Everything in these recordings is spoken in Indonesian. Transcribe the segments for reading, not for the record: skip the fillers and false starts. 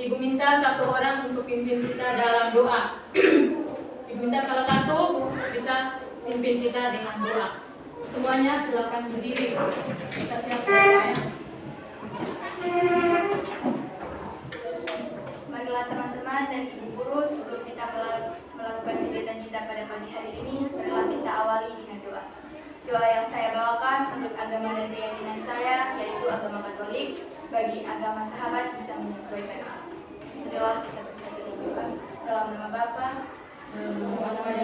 Ibu minta satu orang untuk pimpin kita dalam doa. Ibu minta salah satu bisa pimpin kita dengan doa. Semuanya silakan berdiri. Kita siapkan ya. Marilah teman-teman dan ibu guru, sebelum kita melakukan kegiatan kita pada pagi hari ini, marilah kita awali dengan doa. Doa yang saya bawakan menurut agama dan keyakinan saya, yaitu agama Katolik. Bagi agama sahabat bisa menyesuaikan. Marilah kita bersatu berdoa dalam nama Bapa, dan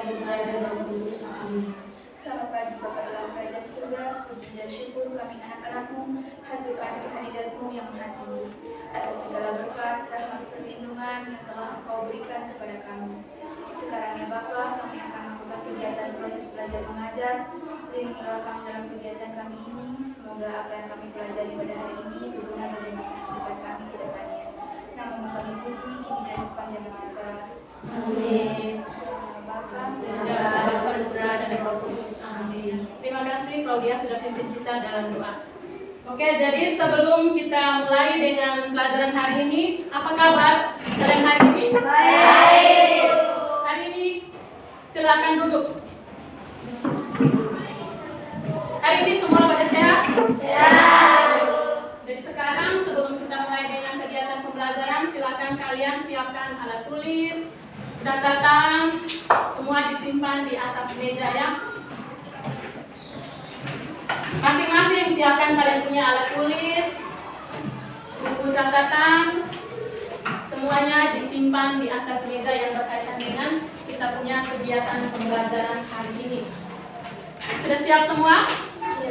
Putra dan Roh Kudus. Amin. Selamat pagi Bapa dalam kerajaan surga, puji dan syukur kami anak-anakmu, haturkan kehadiratmu yang maha tinggi, atas segala berkat, rahmat perlindungan yang telah Engkau berikan kepada kami. Sekarang ya Bapa, kami akan melakukan kegiatan proses belajar mengajar. Lindungilah kami dalam kegiatan kami ini. Semoga apa yang kami pelajari pada hari ini berguna bagi masa kehidupan kami ke depannya. Namamu kami puji, kini dan sepanjang masa. Amin. Bapa, Dan Putra dan Roh Kudus. Amin. Terima kasih Claudia sudah pimpin kita dalam doa. Oke, jadi sebelum kita mulai dengan pelajaran hari ini, apa kabar kalian hari ini? baik. Hari ini silakan duduk. Hari ini semua pada sehat? Sehat. Jadi sekarang sebelum kita mulai dengan kegiatan pembelajaran, silakan kalian siapkan alat tulis, catatan, semua disimpan di atas meja ya. Masing-masing siapkan kalian punya alat tulis, buku catatan, semuanya disimpan di atas meja yang berkaitan dengan kita punya kegiatan pembelajaran hari ini. Sudah siap semua?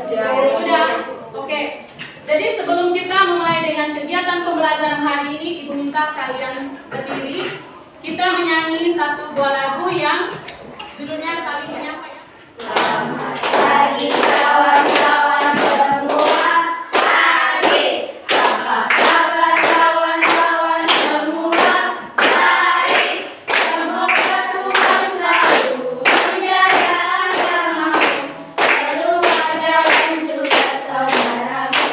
Sudah? Oke. Jadi sebelum kita mulai dengan kegiatan pembelajaran hari ini, Ibu minta kalian berdiri. Kita menyanyi satu buah lagu yang judulnya saling menyapa ya. Selamat pagi kawan-kawan semua. Mari, apa kabar kawan-kawan semua? Mari, semoga Tuhan selalu menjaga agamamu, keluarga dan juga saudaramu.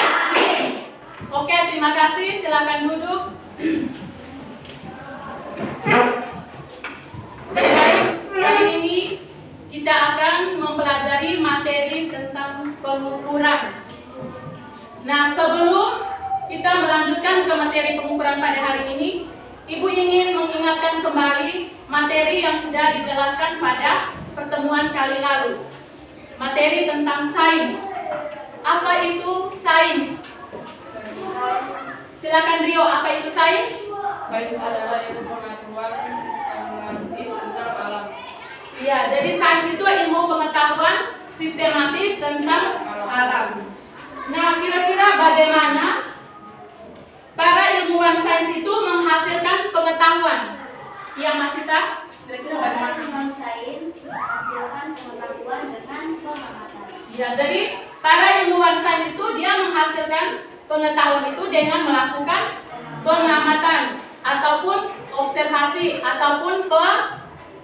Amin. Oke, terima kasih. Silakan duduk. Jadi hari ini kita akan mempelajari materi tentang pengukuran. Nah, sebelum kita melanjutkan ke materi pengukuran pada hari ini, Ibu ingin mengingatkan kembali materi yang sudah dijelaskan pada pertemuan kali lalu. Materi tentang sains. Apa itu sains? Silakan Rio, apa itu sains? Sains adalah ilmu pengetahuan sistematis tentang alam. Iya, jadi sains itu ilmu pengetahuan sistematis tentang alam. Nah, kira-kira bagaimana para ilmuwan sains itu menghasilkan pengetahuan? Iya, Mas Sita? Kira-kira bagaimana? Ilmuwan sains menghasilkan pengetahuan dengan pengamatan. Ya, jadi para ilmuwan sains itu dia menghasilkan pengetahuan itu dengan melakukan pengamatan ataupun observasi ataupun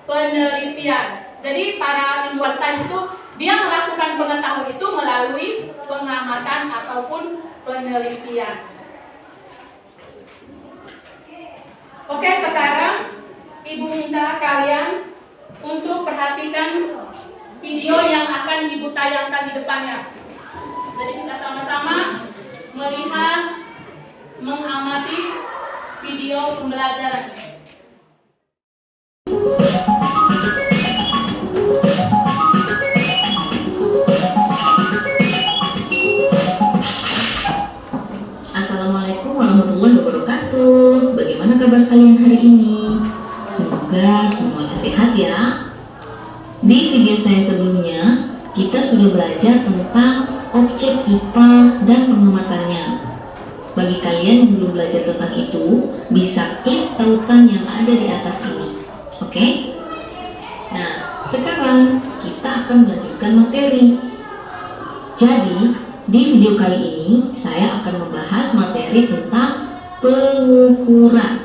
penelitian. Jadi para ilmuwan sains itu dia melakukan pengetahuan itu melalui pengamatan ataupun penelitian. Oke, sekarang Ibu minta kalian untuk perhatikan video yang akan Ibu tayangkan di depannya. Jadi kita sama-sama melihat, mengamati video pembelajaran. Assalamualaikum warahmatullahi wabarakatuh. Bagaimana kabar kalian hari ini? Semoga semuanya sehat ya. Di video saya sebelumnya, kita sudah belajar tentang objek IPA dan pengamatannya. Bagi kalian yang belum belajar tentang itu, bisa klik tautan yang ada di atas ini. Oke? Nah, sekarang kita akan melanjutkan materi. Jadi, di video kali ini, saya akan membahas materi tentang pengukuran.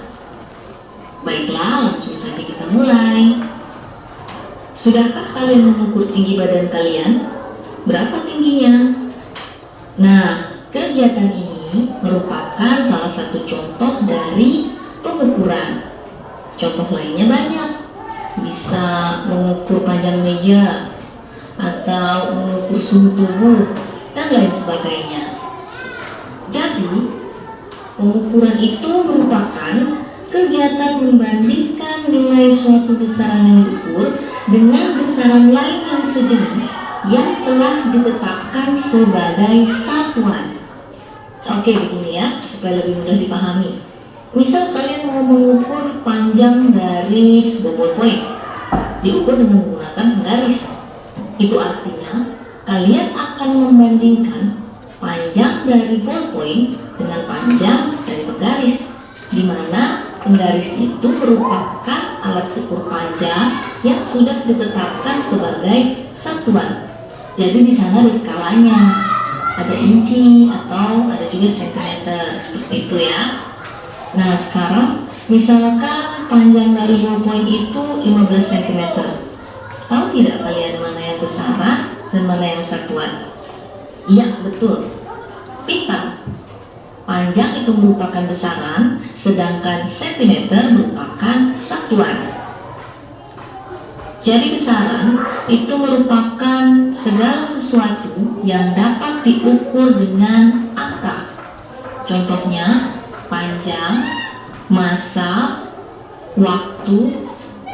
Baiklah, langsung saja kita mulai. Sudahkah kalian mengukur tinggi badan kalian? Berapa tingginya? Nah, kegiatan ini ini merupakan salah satu contoh dari pengukuran. Contoh lainnya banyak, bisa mengukur panjang meja atau mengukur suhu tubuh dan lain sebagainya. Jadi, pengukuran itu merupakan kegiatan membandingkan nilai suatu besaran yang diukur dengan besaran lain yang sejenis yang telah ditetapkan sebagai satuan. Oke, begini ya, supaya lebih mudah dipahami. Misal kalian mau mengukur panjang dari sebuah ballpoint, diukur dengan menggunakan penggaris. Itu artinya kalian akan membandingkan panjang dari ballpoint dengan panjang dari penggaris, di mana penggaris itu merupakan alat ukur panjang yang sudah ditetapkan sebagai satuan. Jadi di sana ada skalanya, ada inci atau ada juga sentimeter, seperti itu ya. Nah, sekarang misalkan panjang dari ballpoint itu 15 cm. Tahu tidak kalian mana yang besaran dan mana yang satuan? Iya, betul. Pintar. Panjang itu merupakan besaran, sedangkan sentimeter merupakan satuan. Jadi besaran itu merupakan segala sesuatu yang dapat diukur dengan angka. Contohnya, panjang, massa, waktu,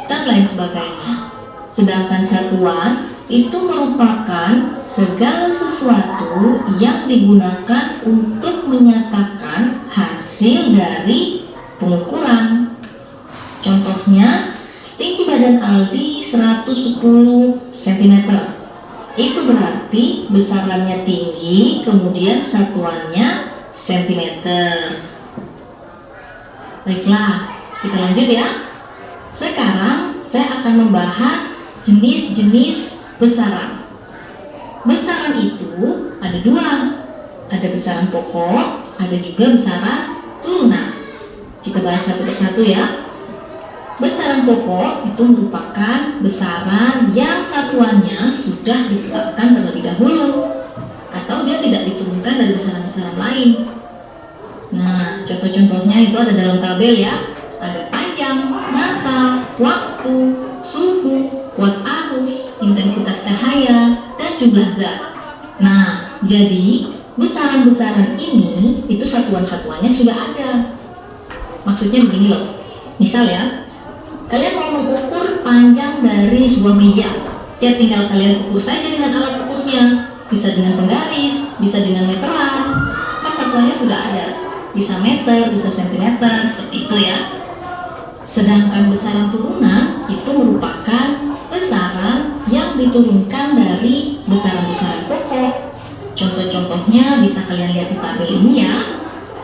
dan lain sebagainya. Sedangkan satuan itu merupakan segala sesuatu yang digunakan untuk menyatakan hasil dari pengukuran. Contohnya, tinggi badan Aldi 110 cm. Itu berarti besarannya tinggi, kemudian satuannya sentimeter. Baiklah, kita lanjut ya. Sekarang saya akan membahas jenis-jenis besaran. Besaran itu ada dua, ada besaran pokok, ada juga besaran turunan. Kita bahas satu persatu ya. Besaran pokok itu merupakan besaran yang satuannya sudah ditetapkan terlebih dahulu, atau dia tidak diturunkan dari besaran-besaran lain. Nah, contoh-contohnya itu ada dalam tabel ya. Ada panjang, massa, waktu, suhu, kuat arus, intensitas cahaya, dan jumlah zat. Nah, jadi besaran-besaran ini itu satuan-satuannya sudah ada. Maksudnya begini loh. Misal ya, kalian mau mengukur panjang dari sebuah meja, ya tinggal kalian ukur saja dengan alat ukurnya. Bisa dengan penggaris, bisa dengan meteran. Kan satuannya sudah ada. Bisa meter, bisa sentimeter, seperti itu ya. Sedangkan besaran turunan itu merupakan besaran yang diturunkan dari besaran-besaran pokok. Contoh-contohnya bisa kalian lihat di tabel ini ya.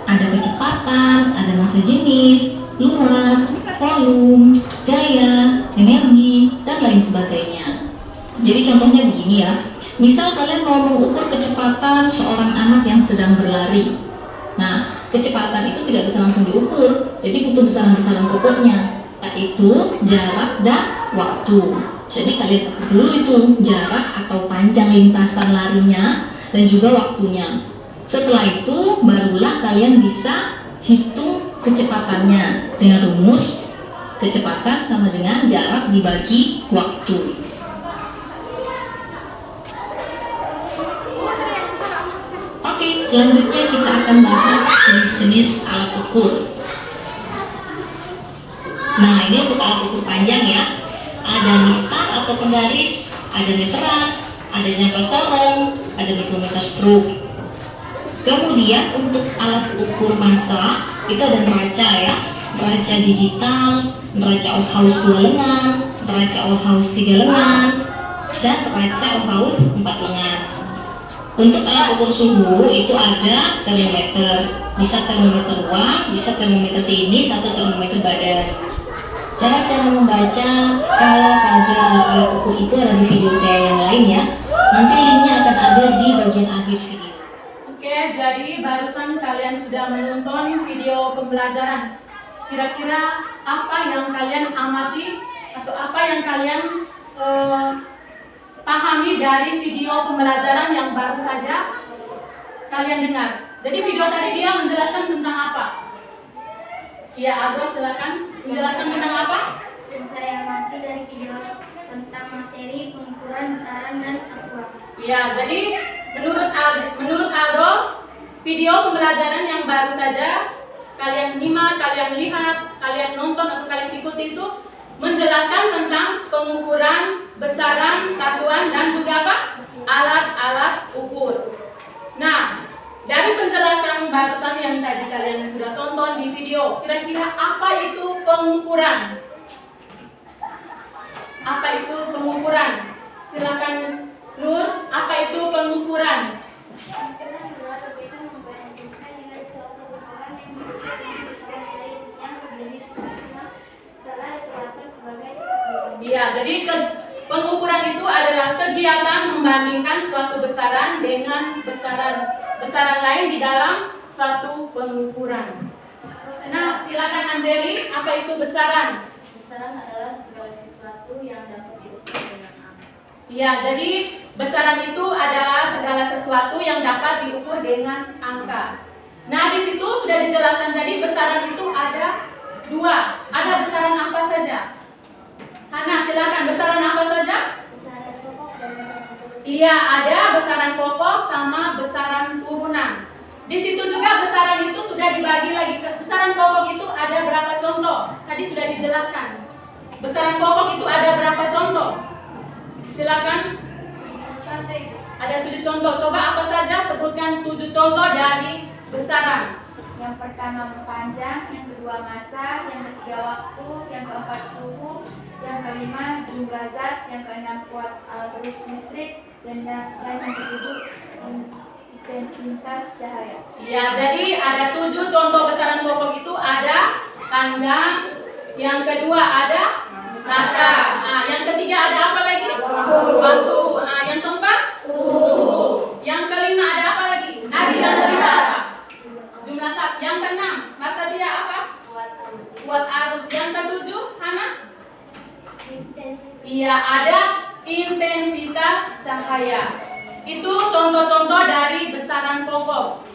Ada kecepatan, ada massa jenis, luas, volume, gaya, energi, dan lain sebagainya. Jadi contohnya begini ya. Misal kalian mau mengukur kecepatan seorang anak yang sedang berlari. Nah, kecepatan itu tidak bisa langsung diukur, jadi butuh besaran-besaran pokoknya, yaitu jarak dan waktu. Jadi kalian ukur dulu itu jarak atau panjang lintasan larinya dan juga waktunya. Setelah itu barulah kalian bisa hitung kecepatannya dengan rumus kecepatan sama dengan jarak dibagi waktu. Oke, selanjutnya kita akan bahas jenis-jenis alat ukur. Nah, ini untuk alat ukur panjang ya. Ada mistar atau penggaris, ada meteran, ada jangka sorong, ada mikrometer stroke. Kemudian untuk alat ukur massa, itu ada neraca ya. Neraca digital, neraca Ohaus 2 lengan, neraca Ohaus 3 lengan, dan neraca Ohaus 4 lengan. Untuk alat ukur suhu itu ada termometer, bisa termometer uang, bisa termometer tenis atau termometer badan. Cara-cara membaca skala pada alat-alat ukur itu ada di video saya yang lain ya. Nanti linknya akan ada di bagian akhir video. Oke, jadi barusan kalian sudah menonton video pembelajaran. Kira-kira apa yang kalian amati atau apa yang kalian pahami dari video pembelajaran yang baru saja kalian dengar. Jadi video tadi dia menjelaskan tentang apa? Iya, Aldo silakan menjelaskan tentang apa? Dan saya amati dari video tentang materi pengukuran besaran dan satuan. Iya, jadi menurut Aldo, video pembelajaran yang baru saja kalian nyimak, kalian lihat, kalian nonton atau kalian ikuti itu menjelaskan tentang pengukuran, besaran, satuan dan juga apa? Alat-alat ukur. Nah, dari penjelasan barusan yang tadi kalian sudah tonton di video, kira-kira apa itu pengukuran? Apa itu pengukuran? Silakan Nur, apa itu pengukuran? Iya, jadi pengukuran itu adalah kegiatan membandingkan suatu besaran dengan besaran lain di dalam suatu pengukuran. Nah, silakan Anjeli, apa itu besaran? Besaran adalah segala sesuatu yang dapat diukur dengan angka. Ya, jadi besaran itu adalah segala sesuatu yang dapat diukur dengan angka. Nah, di situ sudah dijelaskan tadi besaran itu ada dua. Ada besaran apa saja? Hana, silakan. Besaran apa saja? Besaran pokok dan besaran turunan. Iya, ada besaran pokok sama besaran turunan. Di situ juga besaran itu sudah dibagi lagi. Besaran pokok itu ada berapa contoh? Tadi sudah dijelaskan. Besaran pokok itu ada berapa contoh? Silakan. Ada 7 contoh. Coba apa saja? Sebutkan 7 contoh dari besaran. Yang pertama panjang, yang kedua massa, yang ketiga waktu, yang keempat suhu, yang kelima jumlah zat, yang keenam kuat arus listrik, dan yang ketujuh intensitas cahaya. Ya, jadi ada 7 contoh besaran pokok itu ada panjang, yang kedua ada massa, yang ketiga ada apa lagi? Waktu. Yang keempat suhu. Yang kelima ada apa lagi? Yang kelima apa? Jumlah zat. Yang keenam mata dia apa? Kuat arus. Yang ketujuh, Hana? Iya, ada intensitas cahaya. Itu contoh-contoh dari besaran pokok.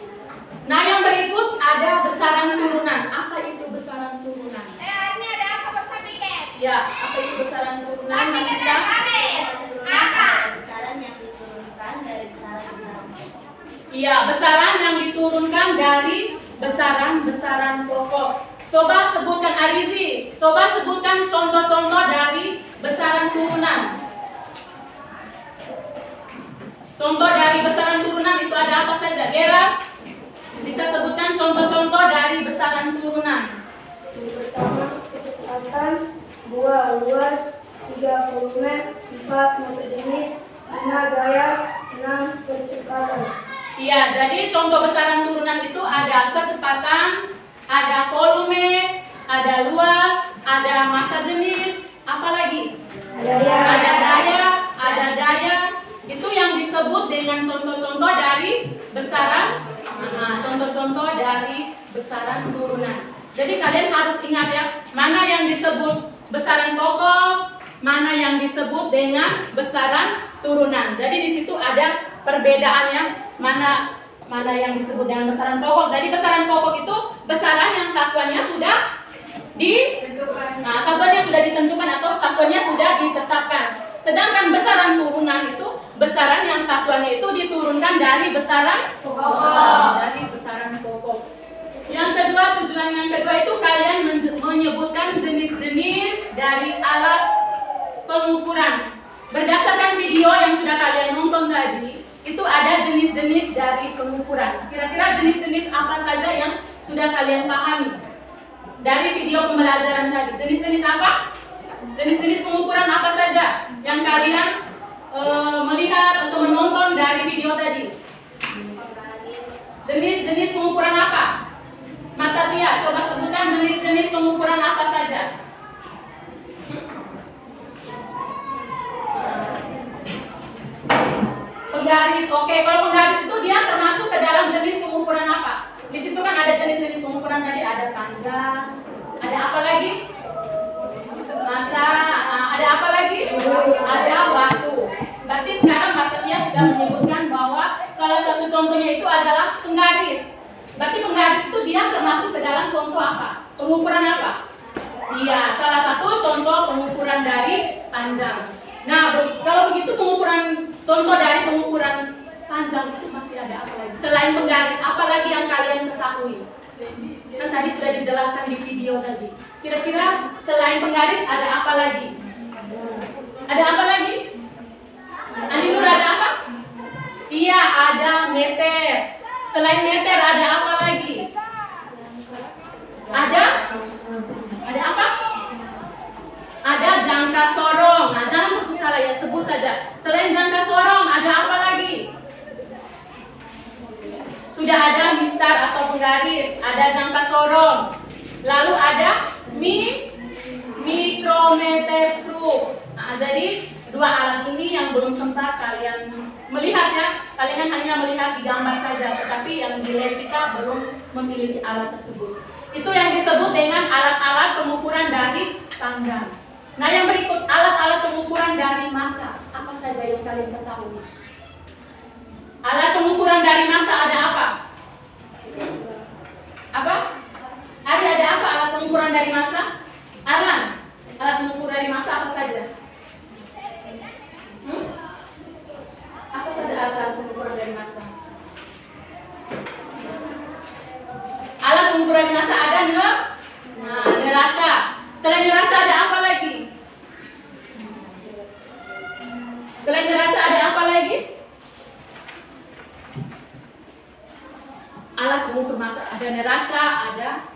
Nah, yang berikut ada besaran turunan. Apa itu besaran turunan? Ini ada apa bersamaan? Ya, apa itu besaran turunan? Masita? Besaran yang diturunkan dari besaran-besaran pokok. Iya, besaran yang diturunkan dari besaran-besaran pokok. Coba sebutkan Arizi. Coba sebutkan contoh-contoh dari besaran turunan. Contoh dari besaran turunan itu ada apa saja? Gerard, bisa sebutkan contoh-contoh dari besaran turunan. Yang pertama, kecepatan, 2 luas, 3 volume, 4 massa jenis, 5 gaya, 6 kecepatan. Iya, jadi contoh besaran turunan itu ada kecepatan, ada volume, ada luas, ada massa jenis, apa lagi? Ada daya. Itu yang disebut dengan contoh-contoh dari besaran, contoh-contoh dari besaran turunan. Jadi kalian harus ingat ya, mana yang disebut besaran pokok, mana yang disebut dengan besaran turunan. Jadi di situ ada perbedaannya, mana yang disebut dengan besaran pokok. Jadi besaran pokok itu besaran yang satuannya sudah satuannya sudah ditentukan atau satuannya sudah ditetapkan. Sedangkan besaran turunan itu besaran yang satuannya itu diturunkan dari besaran pokok. Yang kedua, tujuan yang kedua itu kalian menyebutkan jenis-jenis dari alat pengukuran. Berdasarkan video yang sudah kalian nonton tadi, itu ada jenis-jenis dari pengukuran. Kira-kira jenis-jenis apa saja yang sudah kalian pahami dari video pembelajaran tadi? Jenis-jenis apa? Jenis-jenis pengukuran apa saja yang kalian melihat atau menonton dari video tadi? Jenis-jenis pengukuran apa? Mata Tia, coba sebutkan jenis-jenis pengukuran apa saja. Penggaris, oke. Kalau penggaris itu dia termasuk ke dalam jenis pengukuran apa? Di situ kan ada jenis-jenis pengukuran tadi, ada panjang, ada apa lagi? Massa, ada apa lagi? Ada waktu. Berarti sekarang Mbak Tia sudah menyebutkan bahwa salah satu contohnya itu adalah adalah penggaris. Berarti penggaris itu dia termasuk ke dalam contoh apa? Pengukuran apa? Iya, salah satu contoh pengukuran dari panjang. Nah, kalau begitu contoh dari pengukuran panjang itu masih ada apa lagi? Selain penggaris, apa lagi yang kalian ketahui? Kan tadi sudah dijelaskan di video tadi. Kira-kira selain penggaris ada apa lagi? Ada apa lagi? Andi Nur, ada apa? Iya, ada meter. Selain meter ada apa lagi? Ada apa? Ada jangka sorong. Nah, jangan takut salah ya, sebut saja. Selain jangka sorong ada apa lagi? Sudah ada mistar atau penggaris, ada jangka sorong. Lalu ada mikrometer screw. Nah, jadi dua alat ini yang belum sempat kalian melihat ya. Kalian hanya melihat di gambar saja, tetapi yang di lab kita belum memiliki alat tersebut. Itu yang disebut dengan alat-alat pengukuran dari panjang. Nah, yang berikut alat-alat pengukuran dari massa. Apa saja yang kalian ketahui? Alat pengukuran dari massa ada apa? Apa? Ari, ada apa alat pengukuran dari massa? Arlan, alat pengukur dari massa apa saja? Apa saja alat pengukuran dari massa? Alat pengukuran massa ada neraca. Selain neraca ada apa lagi? Selain neraca ada apa lagi? Alat pengukur massa, ada neraca, ada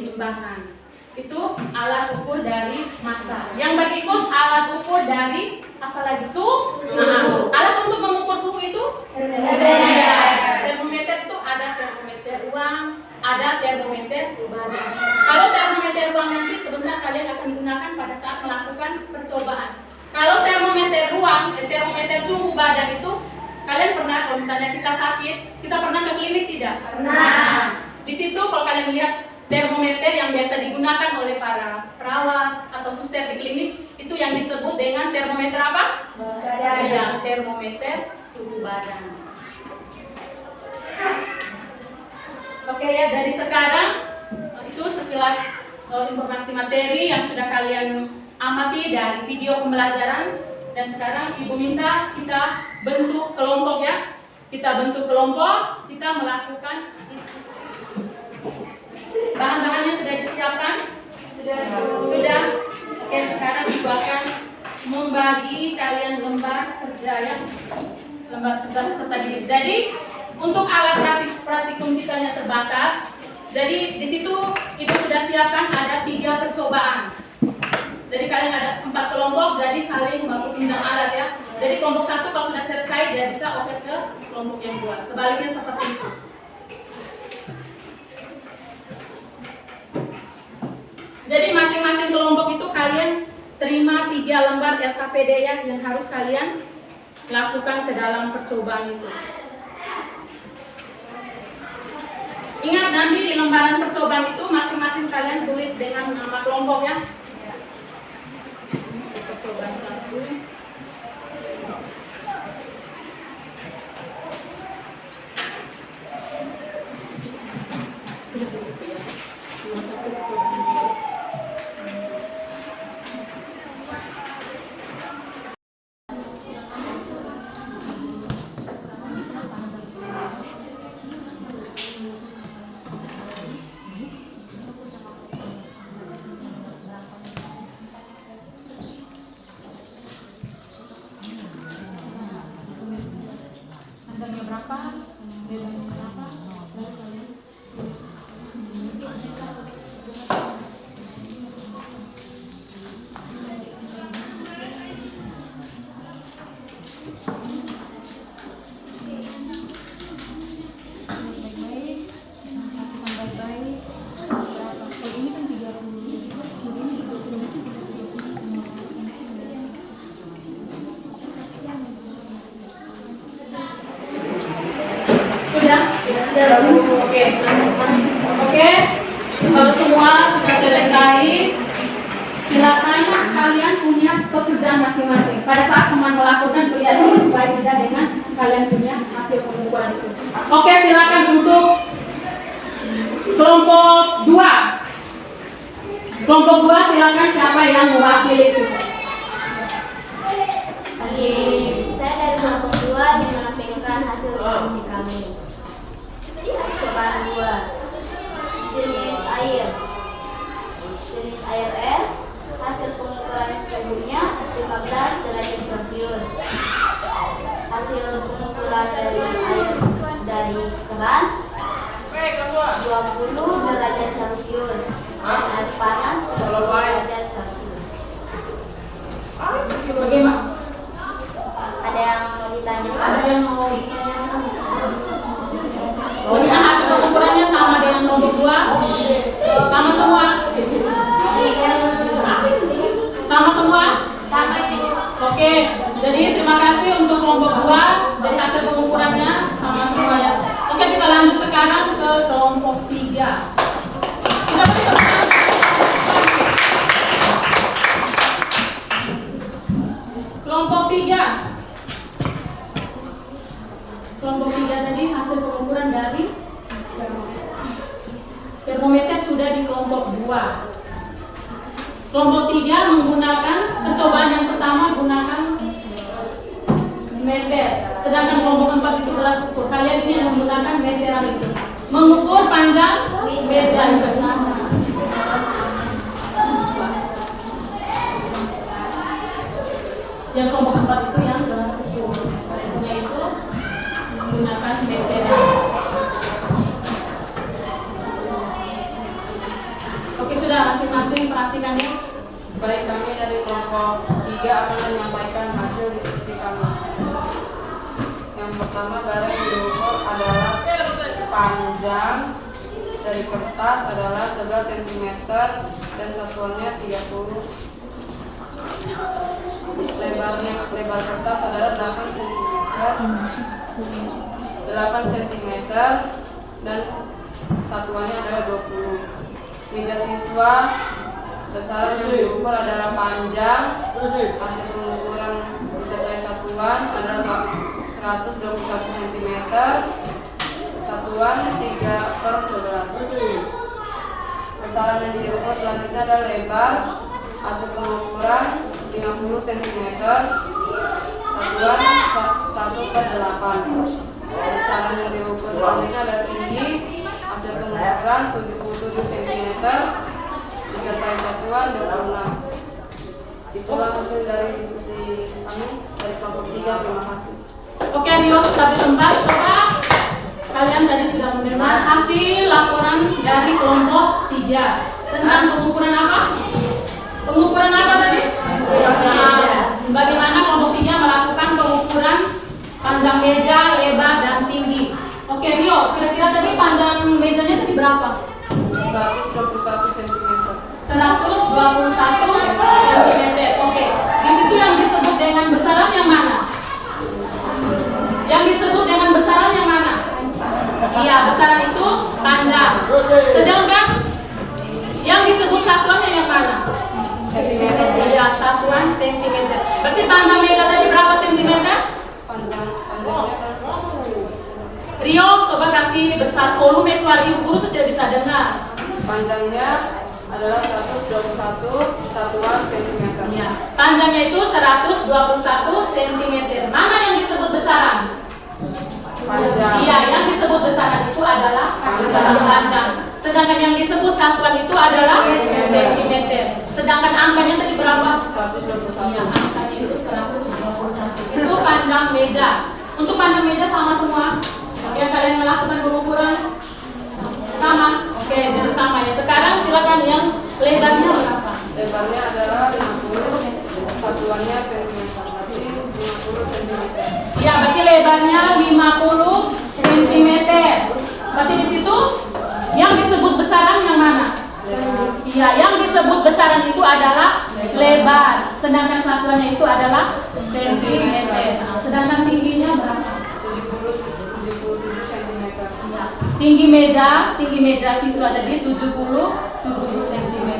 timbangan. Itu alat ukur dari massa. Yang berikut alat ukur dari apa lagi? Alat untuk mengukur suhu itu? Termometer itu ada termometer ruang, ada termometer badan. Kalau termometer ruang nanti sebentar kalian akan gunakan pada saat melakukan percobaan. Kalau termometer ruang, termometer suhu badan itu kalian pernah, kalau misalnya kita sakit, kita pernah ke klinik tidak? Pernah. Di situ kalau kalian lihat termometer yang biasa digunakan oleh para perawat atau suster di klinik, itu yang disebut dengan termometer apa? Ya, termometer suhu badan. Oke ya, jadi sekarang itu sekilas informasi materi yang sudah kalian amati dari video pembelajaran. Dan sekarang Ibu minta kita bentuk kelompok ya. Kita bentuk kelompok, kita melakukan diskusi. Bahan-bahannya sudah disiapkan? Sudah. Oke, sekarang Ibu akan membagi kalian lembar kerja ya. Lembar kerja serta didik. Jadi untuk alat praktikum kita yang terbatas. Jadi di situ Ibu sudah siapkan ada 3 percobaan. Jadi kalian ada 4 kelompok, jadi saling baku pinjam alat ya. Jadi kelompok 1 kalau sudah selesai dia bisa oper ke kelompok yang 2. Sebaliknya seperti itu. Jadi masing-masing kelompok itu kalian terima 3 lembar LKPD ya, yang harus kalian lakukan ke dalam percobaan itu. Ingat nanti di lembaran percobaan itu masing-masing kalian tulis dengan nama kelompok ya. Percobaan 1. Tulis di situ ya. Cuma 1 percobaan. Panjangnya berapa? Lebarnya berapa? Lalu kalian tulis. Oke. Kalau semua sudah selesai, silakan kalian punya pekerjaan masing-masing. Pada saat teman melakukan kelihatan sesuai tidak dengan kalian punya masing-masing. hasil pengukuran itu. Oke, silakan untuk kelompok 2. Kelompok 2 silakan siapa yang mewakili itu. Saya dari kelompok 2 yang menampilkan hasil diskusi kami. Cobaan 2. Jenis air. Jenis air es, hasil pengukuran suhunya 15 derajat Celcius. Hasil pengukuran dari air dari keran 20 derajat Celcius. Dan air panas 30 derajat Celcius. Bagaimana? Ada yang mau ditanyakan? Ada yang mau ditanyakan? Bagaimana hasil pengukurannya sama dengan kelompok 2? Sama semua? Sama semua? Sama ini. Oke, jadi terima kasih untuk kelompok 2. Jadi hasil pengukurannya sama semua ya. Oke, kita lanjut sekarang ke kelompok 3. Kita beri tepuk tangan. Kelompok 3. Kelompok 3 tadi hasil pengukuran dari termometer sudah di kelompok 2. Kelompok 3 menggunakan percobaan yang pertama gunakan meter. Sedangkan kelompok 4 itu gelas ukur. Kalian ini yang menggunakan meteran itu. Mengukur panjang meja itu. Yang kelompok 4 itu yang gelas ukur. Kalian itu menggunakan meteran. Oke, sudah masing-masing perhatikan ya. Baik, kami dari kelompok 3 akan menyampaikan hasil diskusi kami. Yang pertama, barang yang diukur adalah panjang dari kertas adalah 11 cm dan satuannya 30. Lebar kertas adalah 8 cm dan satuannya adalah 20. Meja siswa besaran yang diukur adalah panjang, hasil pengukuran disertai satuan adalah 121 cm, satuan 3/11. Besaran yang diukur selanjutnya adalah lebar, hasil pengukuran 50 cm, satuan 1/8. Besaran yang diukur selanjutnya adalah tinggi, hasil pengukuran 77 cm, disertai satuan 26. Itulah hasil dari diskusi kami dari kelompok 3. Terima kasih. Oke, Rio tetap di tempat. Coba kalian tadi sudah mendengar hasil laporan dari kelompok 3 tentang pengukuran apa? Pengukuran apa tadi? Bagaimana kelompok 3 melakukan pengukuran panjang meja, lebar, dan tinggi. Oke, Rio, kira-kira tadi panjang mejanya tadi berapa? 121 cm. 121 cm. Oke, di situ yang disebut dengan besaran yang mana? Yang disebut dengan besaran yang mana? Iya, besaran itu panjang. Sedangkan yang disebut satuannya yang mana? Sentimeter. Iya, satuan sentimeter. Berarti panjang meja tadi berapa sentimeter? Panjangnya Rio, coba kasih besar volume suara ibu guru sudah bisa dengar. panjangnya adalah 121 satuan cm. Iya, panjangnya itu 121 cm. Mana yang disebut besaran? Panjang. Iya, yang disebut besaran itu adalah besaran panjang. Sedangkan yang disebut satuan itu adalah sentimeter. Sedangkan angkanya tadi berapa? 121. Iya, angkanya itu 121. Itu panjang meja. Untuk panjang meja sama semua. Yang kalian melakukan pengukuran sama. Oke, jadi sama ya. Sekarang silakan yang lebarnya berapa? Lebarnya adalah 50, satuannya cm. Berarti 50 cm. Iya, berarti lebarnya 50 cm. Berarti di situ yang disebut besaran yang mana? Iya, yang disebut besaran itu adalah lebar. Sedangkan satuannya itu adalah cm. Nah, sedangkan tingginya berapa? 77 cm. Iya. Tinggi meja siswa tadi 77 cm.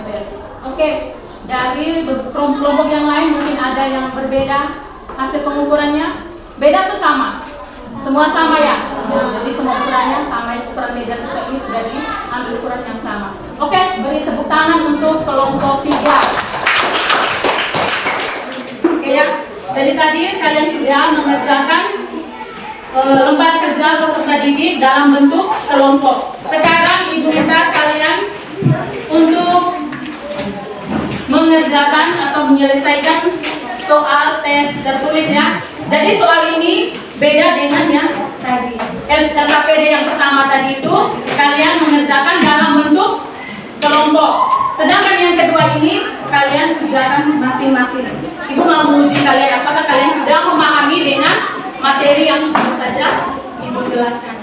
Oke, dari kelompok yang lain mungkin ada yang berbeda hasil pengukurannya. Beda atau sama? Semua sama ya? Jadi semua ukurannya sama, ukuran meja siswa ini sudah diambil ukuran yang sama. Oke, beri tepuk tangan untuk kelompok 3. Oke ya, jadi tadi kalian sudah mengerjakan lembar kerja peserta didik dalam bentuk kelompok. Sekarang Ibu minta kalian untuk mengerjakan atau menyelesaikan soal tes tertulis ya. Jadi soal ini beda dengan yang tadi. LKPD yang pertama tadi itu kalian mengerjakan dalam bentuk kelompok. Sedangkan yang kedua ini kalian kerjakan masing-masing. Ibu mau menguji kalian apakah kalian sudah memahami dengan materi yang baru saja Ibu jelaskan.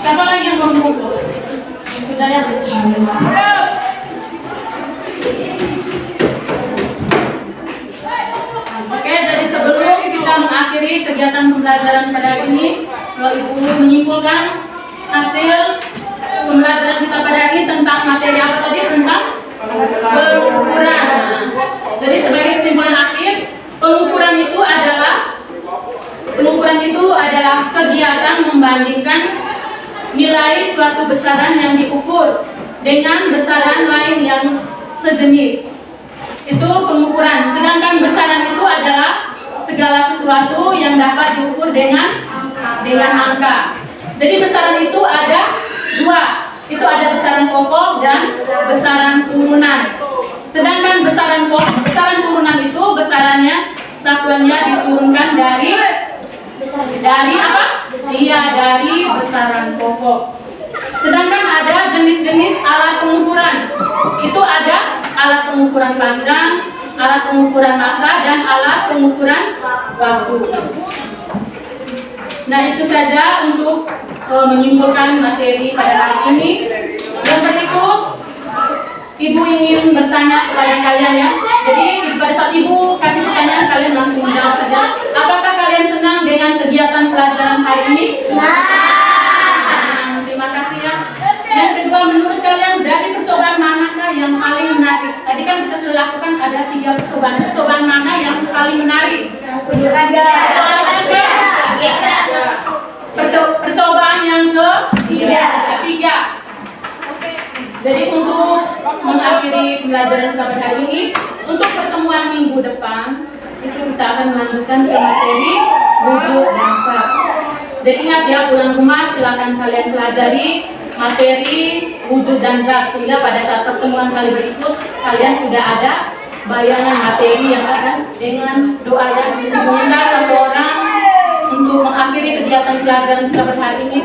Siapa lagi yang mau mengukur? Sudah ya? Oke, jadi sebelum kita mengakhiri kegiatan pembelajaran pada hari ini, Ibu menyimpulkan hasil pembelajaran kita pada hari ini tentang materi apa tadi? Tentang pengukuran. Jadi sebagai kesimpulan akhir, pengukuran itu adalah kegiatan membandingkan nilai suatu besaran yang diukur dengan besaran lain yang sejenis. Itu pengukuran. Sedangkan besaran itu adalah segala sesuatu yang dapat diukur dengan angka. Jadi besaran itu ada dua. Itu ada besaran pokok dan besaran turunan. Sedangkan besaran turunan itu besarannya satuannya diturunkan dari apa? Iya, dari besaran pokok. Sedangkan ada jenis-jenis alat pengukuran. Itu ada alat pengukuran panjang, alat pengukuran massa, dan alat pengukuran waktu. Nah, itu saja untuk menyimpulkan materi pada hari ini. Yang berikut, Ibu ingin bertanya kepada kalian ya. Jadi pada saat Ibu kasih pertanyaan, kalian langsung menjawab saja. Apakah kalian senang dengan kegiatan pelajaran hari ini? Senang. Terima kasih ya. Yang kedua, menurut kalian dari percobaan manakah yang paling menarik? Tadi kan kita sudah lakukan ada 3 percobaan. Percobaan mana yang paling menarik? Percobaan yang ketiga. Jadi untuk mengakhiri pembelajaran kita pada hari ini, untuk pertemuan minggu depan itu kita akan melanjutkan ke materi wujud dan zat. Jadi ingat ya, pulang rumah silakan kalian pelajari materi wujud dan zat sehingga pada saat pertemuan kali berikut kalian sudah ada bayangan materi yang akan dengan doa yang meminta satu orang untuk mengakhiri kegiatan pelajaran kita pada hari ini.